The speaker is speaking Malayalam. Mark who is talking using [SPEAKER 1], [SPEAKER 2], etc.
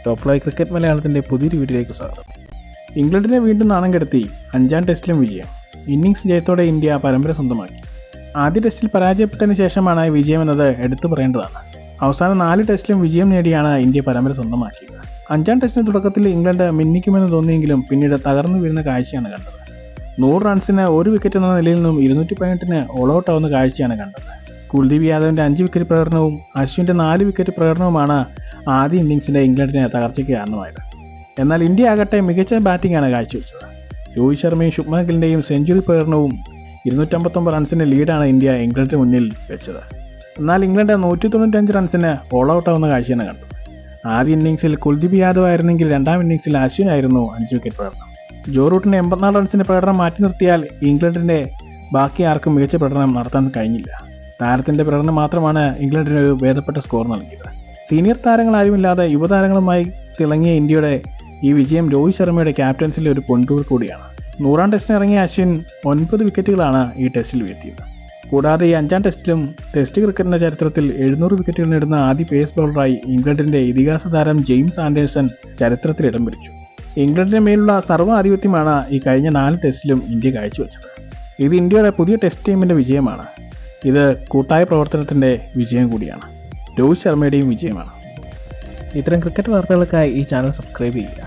[SPEAKER 1] ടോപ്പ് ലൈവ് ക്രിക്കറ്റ് മലയാളത്തിൻ്റെ പുതിയൊരു വീഡിയോയിലേക്ക് സ്വാഗതം. ഇംഗ്ലണ്ടിനെ വീണ്ടും നാണം കെടുത്തി 5ാം ടെസ്റ്റിലും വിജയം. ഇന്നിംഗ്സ് ജയത്തോടെ ഇന്ത്യ പരമ്പര സ്വന്തമാക്കി. ആദ്യ ടെസ്റ്റിൽ പരാജയപ്പെട്ടതിന് ശേഷമാണ് വിജയം എന്നത് എടുത്തു പറയേണ്ടതാണ്. അവസാന 4 ടെസ്റ്റിലും വിജയം നേടിയാണ് ഇന്ത്യ പരമ്പര സ്വന്തമാക്കിയത്. 5ാം ടെസ്റ്റിന് തുടക്കത്തിൽ ഇംഗ്ലണ്ട് മിന്നിക്കുമെന്ന് തോന്നിയെങ്കിലും പിന്നീട് തകർന്നു വീഴുന്ന കാഴ്ചയാണ് കണ്ടത്. 100 റൺസിന് 1 വിക്കറ്റ് എന്ന നിലയിൽ നിന്നും 218 ഓൾ ഔട്ട് ആവുന്ന കാഴ്ചയാണ് കണ്ടത്. കുൽദീപ് യാദവിൻ്റെ 5 വിക്കറ്റ് പ്രകടനവും അശ്വിൻ്റെ 4 വിക്കറ്റ് പ്രകടനവുമാണ് ആദ്യ ഇന്നിംഗ്സിൻ്റെ ഇംഗ്ലണ്ടിനെ തകർച്ചയ്ക്ക് കാരണമായത്. എന്നാൽ ഇന്ത്യ ആകട്ടെ മികച്ച ബാറ്റിംഗാണ് കാഴ്ചവെച്ചത്. രോഹിത് ശർമ്മയും ശുഭ്മാൻ ഗില്ലിൻ്റെയും സെഞ്ചുറി പ്രകടനവും 259 റൺസിൻ്റെ ലീഡാണ് ഇന്ത്യ ഇംഗ്ലണ്ടിന് മുന്നിൽ വെച്ചത്. എന്നാൽ ഇംഗ്ലണ്ട് 195 റൺസിന് ഓൾ ഔട്ട് ആവുന്ന കാഴ്ചയാണ് കണ്ടത്. ആദ്യ ഇന്നിംഗ്സിൽ കുൽദീപ് യാദവ് ആയിരുന്നെങ്കിൽ 2ാം ഇന്നിംഗ്സിൽ അശ്വിനായിരുന്നു 5 വിക്കറ്റ് പ്രകടനം. ജോ റൂട്ടിന് 84 റൺസിൻ്റെ പ്രകടനം മാറ്റി നിർത്തിയാൽ ഇംഗ്ലണ്ടിൻ്റെ ബാക്കി ആർക്കും മികച്ച പ്രകടനം നടത്താൻ കഴിഞ്ഞില്ല. താരത്തിൻ്റെ പ്രകടനം മാത്രമാണ് ഇംഗ്ലണ്ടിന് ഒരു ഭേദപ്പെട്ട സ്കോർ നൽകിയത്. സീനിയർ താരങ്ങളാരുമില്ലാതെ യുവതാരങ്ങളുമായി തിളങ്ങിയ ഇന്ത്യയുടെ ഈ വിജയം രോഹിത് ശർമ്മയുടെ ക്യാപ്റ്റൻസിലെ ഒരു പൊൻതൂർ കൂടിയാണ്. 100ാം ടെസ്റ്റിന് ഇറങ്ങിയ അശ്വിൻ 9 വിക്കറ്റുകളാണ് ഈ ടെസ്റ്റിൽ വീഴ്ത്തിയത്. കൂടാതെ ഈ 5ാം ടെസ്റ്റിലും ടെസ്റ്റ് ക്രിക്കറ്റിൻ്റെ ചരിത്രത്തിൽ 700 വിക്കറ്റുകൾ നേടുന്ന ആദ്യ പേസ് ബൗളറായി ഇംഗ്ലണ്ടിൻ്റെ ഇതിഹാസ താരം ജെയിംസ് ആൻഡേഴ്സൺ ചരിത്രത്തിൽ ഇടം പിടിച്ചു. ഇംഗ്ലണ്ടിന് മേലുള്ള സർവ്വാധിപത്യമാണ് ഈ കഴിഞ്ഞ 4 ടെസ്റ്റിലും ഇന്ത്യ കാഴ്ചവെച്ചത്. ഇത് ഇന്ത്യയുടെ പുതിയ ടെസ്റ്റ് ടീമിൻ്റെ വിജയമാണ്. ഇത് കൂട്ടായ പ്രവർത്തനത്തിൻ്റെ വിജയം കൂടിയാണ്. രോഹിത് ശർമ്മയുടെയും വിജയമാണ്. ഇത്തരം ക്രിക്കറ്റ് വാർത്തകൾക്കായി ഈ ചാനൽ സബ്സ്ക്രൈബ് ചെയ്യുക.